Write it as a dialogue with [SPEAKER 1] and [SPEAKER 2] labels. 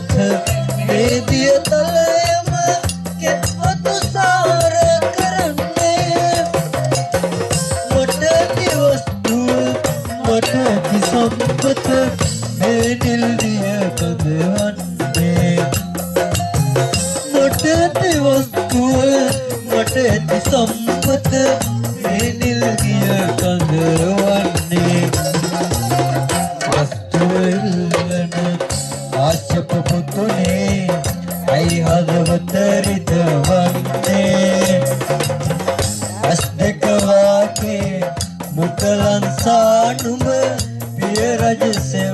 [SPEAKER 1] සම්පත වේදිය තලයම කෙත්වතු සාර කරන්නේ මට ඇති වස්තුව මට ඇති සම්පත මේ නිල්දිය කඳවන්නේ මට ඇති වස්තුව මට ඇති සම්පත මේ නිල්දිය කඳවන්නේ වස්තුව ඉල්ලන ආශප පුතුනේ අයි හදවත රිදවන්නේ ඇස් දෙක වාගේ මුකලන් සානුම පිය රජ සෙව